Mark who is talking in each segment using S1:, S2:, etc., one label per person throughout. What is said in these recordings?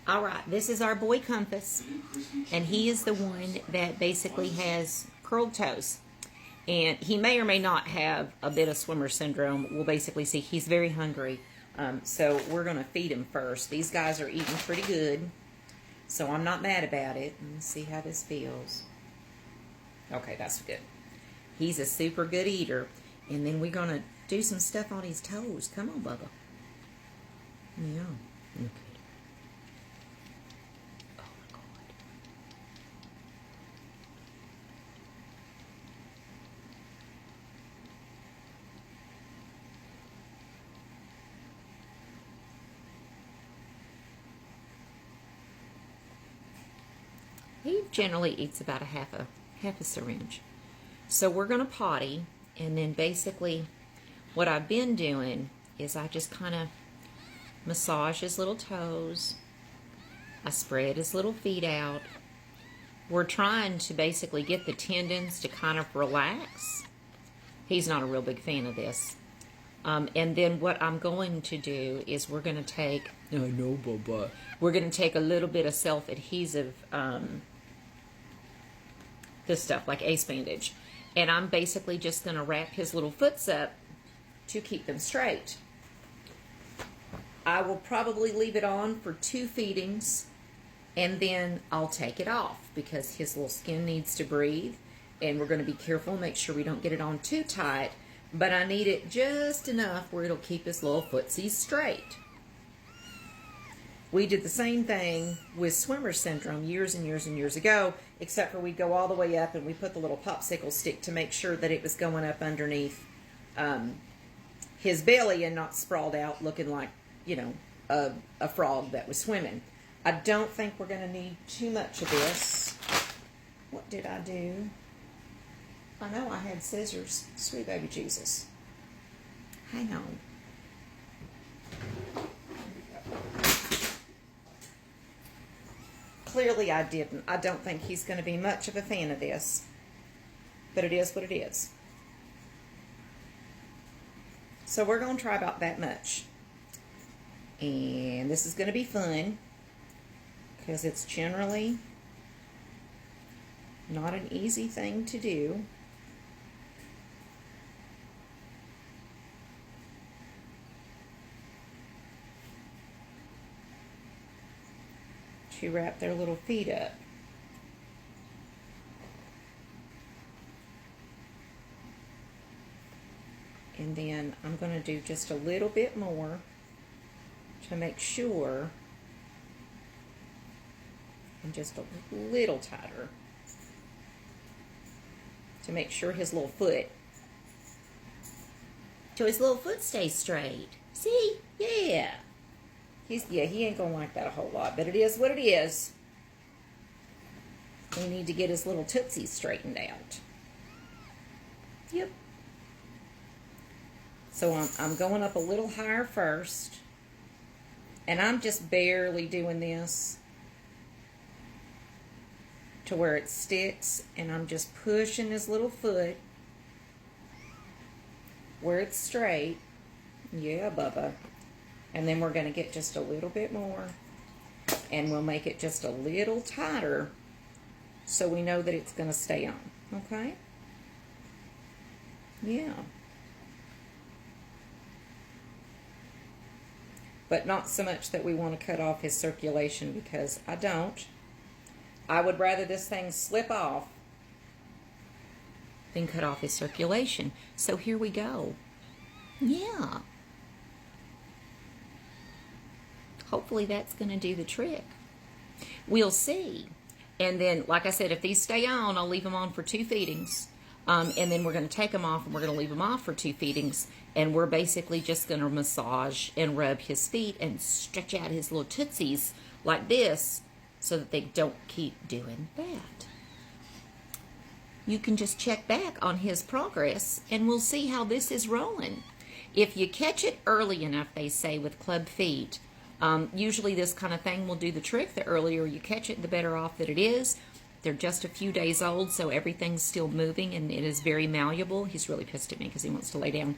S1: All right, this is our boy Compass, and he is the one that basically has curled toes. And he may or may not have a bit of swimmer syndrome. We'll basically see. He's very hungry, so we're going to feed him first. These guys are eating pretty good, so I'm not mad about it. Let's see how this feels. Okay, that's good. He's a super good eater. And then we're going to do some stuff on his toes. Come on, Bubba. Yeah. Okay. Oh, my God. He generally eats about a half a syringe. So we're going to potty, and then basically what I've been doing is I just kind of massage his little toes. I spread his little feet out. We're trying to basically get the tendons to kind of relax. He's not a real big fan of this. And then what I'm going to do is we're going to take, I know, Bubba. We're going to take a little bit of self-adhesive, this stuff, like ace bandage. And I'm basically just going to wrap his little foots up to keep them straight. I will probably leave it on for 2 feedings, and then I'll take it off because his little skin needs to breathe. And we're going to be careful, make sure we don't get it on too tight. But I need it just enough where it'll keep his little footsies straight. We did the same thing with swimmer syndrome years and years and years ago, except for we'd go all the way up and we put the little popsicle stick to make sure that it was going up underneath his belly and not sprawled out looking like, you know, a frog that was swimming. I don't think we're going to need too much of this. What did I do? I know I had scissors. Sweet baby Jesus. Hang on. Clearly I didn't. I don't think he's going to be much of a fan of this. But it is what it is. So we're going to try about that much. And this is going to be fun. Because it's generally not an easy thing to do. To wrap their little feet up. And then I'm going to do just a little bit more to make sure, and just a little tighter to make sure his little foot, so his little foot stays straight. See? Yeah. He ain't gonna like that a whole lot, but it is what it is. We need to get his little tootsies straightened out. Yep. So I'm going up a little higher first, and I'm just barely doing this to where it sticks, and I'm just pushing his little foot where it's straight. Yeah, Bubba. And then we're going to get just a little bit more, and we'll make it just a little tighter so we know that it's going to stay on. Okay? Yeah. But not so much that we want to cut off his circulation, because I don't. I would rather this thing slip off than cut off his circulation. So here we go. Yeah. Hopefully that's going to do the trick. We'll see. And then, like I said, if these stay on, I'll leave them on for 2 feedings. And then we're going to take them off, and we're going to leave them off for 2 feedings. And we're basically just going to massage and rub his feet and stretch out his little tootsies like this so that they don't keep doing that. You can just check back on his progress, and we'll see how this is rolling. If you catch it early enough, they say, with club feet, usually this kind of thing will do the trick. The earlier you catch it, the better off that it is. They're just a few days old, so everything's still moving, and it is very malleable. He's really pissed at me because he wants to lay down.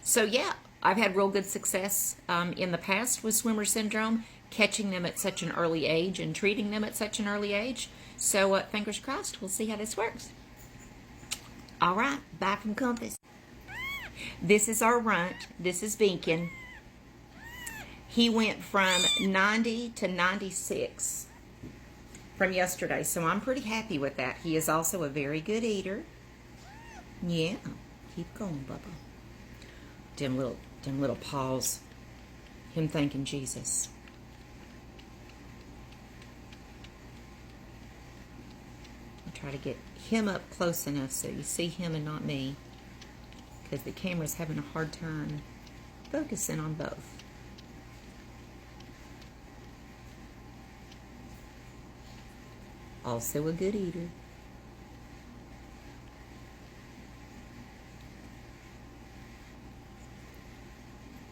S1: So yeah, I've had real good success in the past with swimmer syndrome, catching them at such an early age and treating them at such an early age. So fingers crossed, we'll see how this works. All right, bye from Compass. This is our runt. This is Beacon. He went from 90 to 96 from yesterday, so I'm pretty happy with that. He is also a very good eater. Yeah, keep going, Bubba. Them little paws. Him thanking Jesus. I'll try to get him up close enough so you see him and not me, because the camera's having a hard time focusing on both. Also a good eater.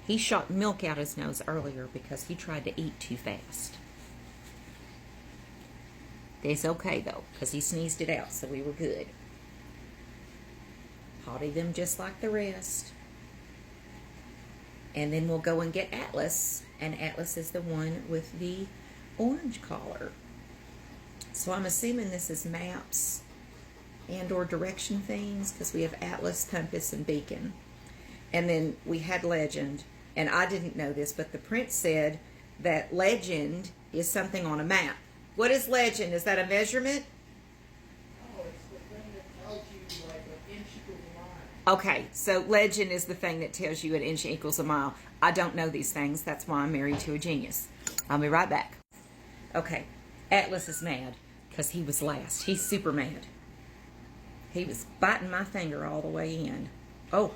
S1: He shot milk out his nose earlier because he tried to eat too fast. It's okay though, because he sneezed it out, so we were good. Potty them just like the rest. And then we'll go and get Atlas, and Atlas is the one with the orange collar. So I'm assuming this is maps and or direction things, because we have Atlas, Compass, and Beacon. And then we had Legend, and I didn't know this, but the print said that Legend is something on a map. What is Legend? Is that a measurement?
S2: Oh, it's the thing that tells you like an inch equals a mile.
S1: Okay, so Legend is the thing that tells you an inch equals a mile. I don't know these things. That's why I'm married to a genius. I'll be right back. Okay, Atlas is mad because he was last. He's super mad. He was biting my finger all the way in. Oh.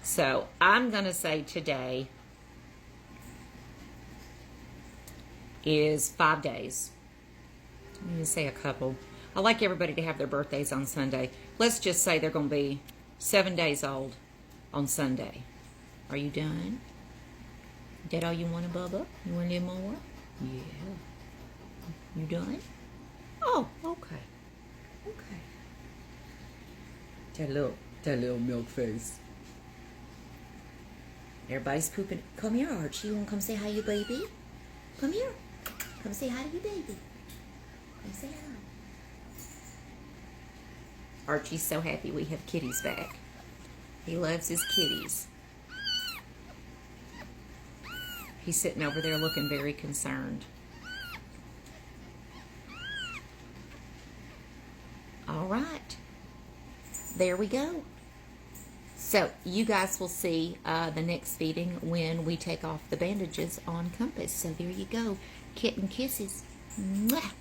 S1: So I'm going to say today is 5 days. I'm going to say a couple. I like everybody to have their birthdays on Sunday. Let's just say they're going to be 7 days old on Sunday. Are you done? Is that all you want, Bubba? You want any more? Yeah. You done? Oh, okay. Okay. That little milk face. Everybody's pooping. Come here, Archie. You want to come say hi to your baby? Come here. Come say hi to your baby. Come say hi. Archie's so happy we have kitties back. He loves his kitties. He's sitting over there looking very concerned. All right. There we go. So you guys will see the next feeding when we take off the bandages on Compass. So there you go. Kitten kisses. Mwah.